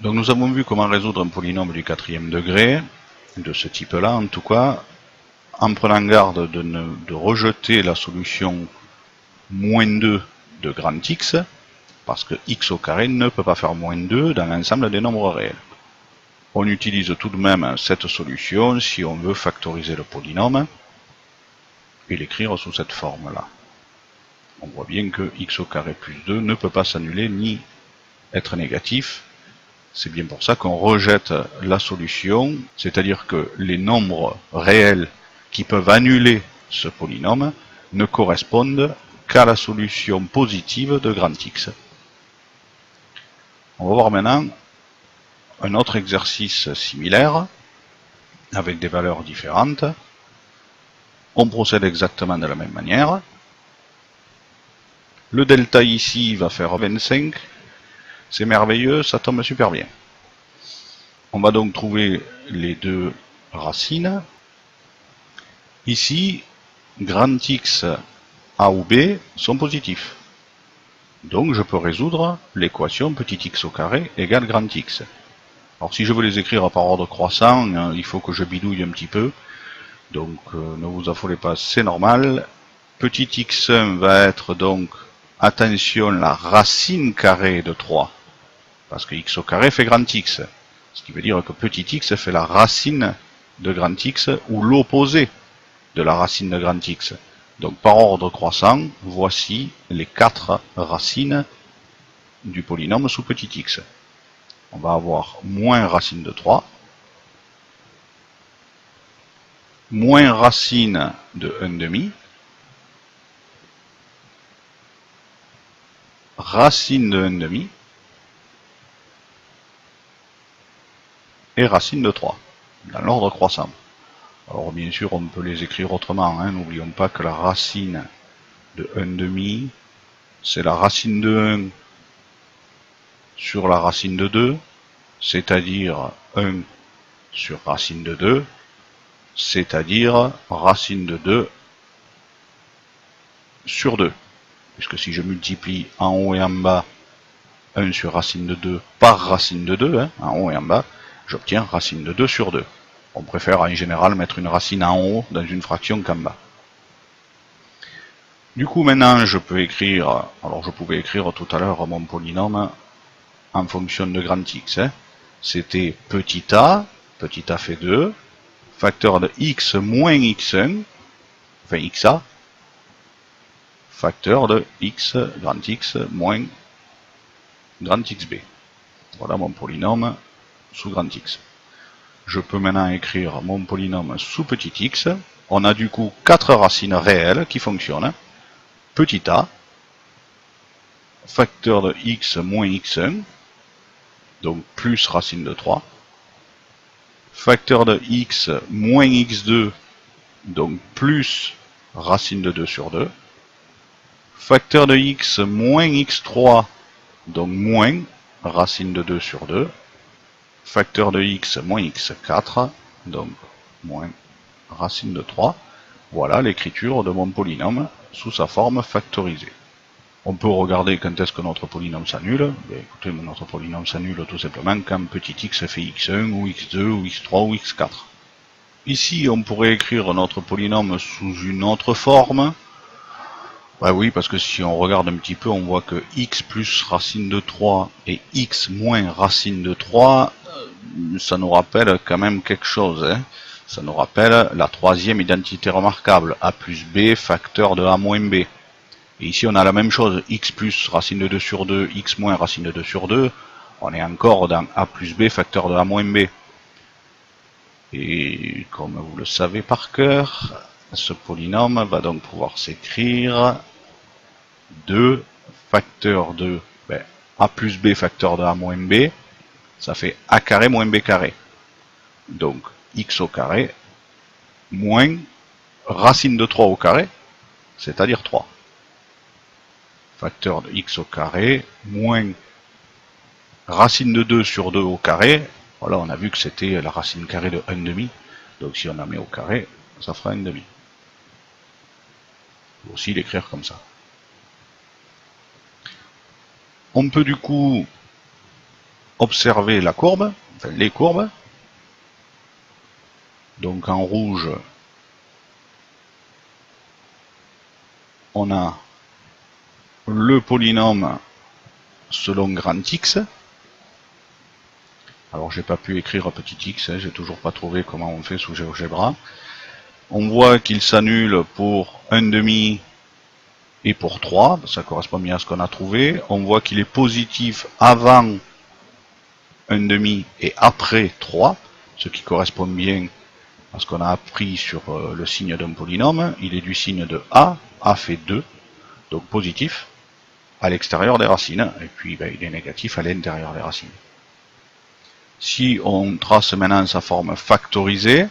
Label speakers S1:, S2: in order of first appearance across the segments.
S1: Donc nous avons vu comment résoudre un polynôme du quatrième degré, de ce type-là en tout cas, en prenant garde de rejeter la solution moins 2 de grand X, parce que x au carré ne peut pas faire moins 2 dans l'ensemble des nombres réels. On utilise tout de même cette solution si on veut factoriser le polynôme et l'écrire sous cette forme-là. On voit bien que x au carré plus 2 ne peut pas s'annuler ni être négatif. C'est bien pour ça qu'on rejette la solution, c'est-à-dire que les nombres réels qui peuvent annuler ce polynôme ne correspondent qu'à la solution positive de grand X. On va voir maintenant un autre exercice similaire, avec des valeurs différentes. On procède exactement de la même manière. Le delta ici va faire 25. C'est merveilleux, ça tombe super bien. On va donc trouver les deux racines. Ici, grand X A ou B sont positifs. Donc je peux résoudre l'équation petit x au carré égale grand X. Alors si je veux les écrire par ordre croissant, il faut que je bidouille un petit peu. Donc ne vous affolez pas, c'est normal. Petit x1 va être donc, attention, la racine carrée de 3. Parce que x au carré fait grand X. Ce qui veut dire que petit x fait la racine de grand X ou l'opposé de la racine de grand X. Donc par ordre croissant, voici les 4 racines du polynôme sous petit x. On va avoir moins racine de 3, moins racine de 1 demi, racine de 1 demi, et racine de 3, dans l'ordre croissant. Alors bien sûr, on peut les écrire autrement, hein. N'oublions pas que la racine de 1 demi, c'est la racine de 1 sur la racine de 2, c'est-à-dire 1 sur racine de 2, c'est-à-dire racine de 2 sur 2. Puisque si je multiplie en haut et en bas 1 sur racine de 2 par racine de 2, hein, en haut et en bas, j'obtiens racine de 2 sur 2. On préfère en général mettre une racine en haut dans une fraction qu'en bas. Du coup maintenant je peux écrire, alors je pouvais écrire tout à l'heure mon polynôme en fonction de grand X. Hein. C'était petit a fait 2, facteur de x moins x1, enfin xa, facteur de x, grand X, moins grand XB. Voilà mon polynôme sous grand X. Je peux maintenant écrire mon polynôme sous petit x. On a du coup 4 racines réelles qui fonctionnent. Petit a, facteur de x moins x1, donc plus racine de 3. Facteur de x moins x2, donc plus racine de 2 sur 2. Facteur de x moins x3, donc moins racine de 2 sur 2. Facteur de x moins x4, donc moins racine de 3. Voilà l'écriture de mon polynôme sous sa forme factorisée. On peut regarder quand est-ce que notre polynôme s'annule. Écoutez, notre polynôme s'annule tout simplement quand petit x fait x1 ou x2 ou x3 ou x4. Ici, on pourrait écrire notre polynôme sous une autre forme. Bah oui, parce que si on regarde un petit peu, on voit que x plus racine de 3 et x moins racine de 3, ça nous rappelle quand même quelque chose. Hein. Ça nous rappelle la troisième identité remarquable, a plus b facteur de a moins b. Et ici on a la même chose, x plus racine de 2 sur 2, x moins racine de 2 sur 2, on est encore dans a plus b facteur de a moins b. Et comme vous le savez par cœur, ce polynôme va donc pouvoir s'écrire 2 facteur de a plus b facteur de a moins b, ça fait a carré moins b carré. Donc x au carré moins racine de 3 au carré, c'est-à-dire 3. Facteur de x au carré moins racine de 2 sur 2 au carré. Voilà, on a vu que c'était la racine carrée de 1 demi. Donc si on la met au carré, ça fera 1 demi. On peut aussi l'écrire comme ça. On peut du coup observer la courbe, enfin les courbes. Donc en rouge, on a le polynôme selon grand X. Alors j'ai pas pu écrire petit x, j'ai toujours pas trouvé comment on fait sous GeoGebra. On voit qu'il s'annule pour 1,5 et pour 3, ça correspond bien à ce qu'on a trouvé. On voit qu'il est positif avant 1,5 et après 3, ce qui correspond bien à ce qu'on a appris sur le signe d'un polynôme. Il est du signe de A fait 2, donc positif, à l'extérieur des racines, et puis ben, il est négatif à l'intérieur des racines. Si on trace maintenant sa forme factorisée,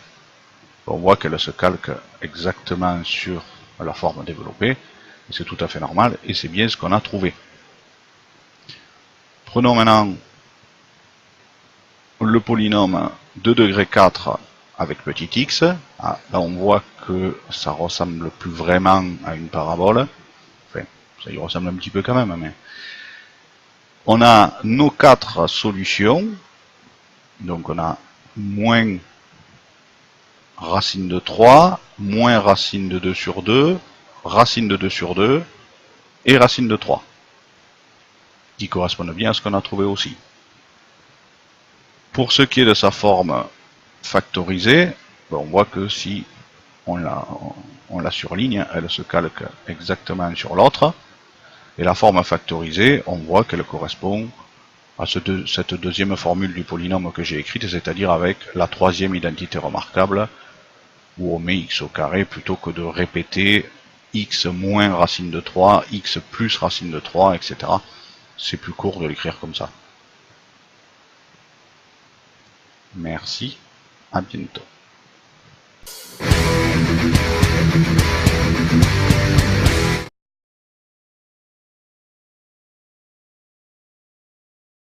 S1: on voit qu'elle se calque exactement sur la forme développée. C'est tout à fait normal et c'est bien ce qu'on a trouvé. Prenons maintenant le polynôme 2 degré 4 avec petit x. Ah, là on voit que ça ressemble plus vraiment à une parabole. Enfin, ça y ressemble un petit peu quand même. Mais on a nos 4 solutions. Donc on a moins racine de 3, moins racine de 2 sur 2, racine de 2 sur 2 et racine de 3. Qui correspondent bien à ce qu'on a trouvé aussi. Pour ce qui est de sa forme factorisée, on voit que si on la surligne, elle se calque exactement sur l'autre. Et la forme factorisée, on voit qu'elle correspond à cette deuxième formule du polynôme que j'ai écrite, c'est-à-dire avec la troisième identité remarquable, où on met x au carré plutôt que de répéter x moins racine de 3, x plus racine de 3, etc. C'est plus court de l'écrire comme ça. Merci, à bientôt.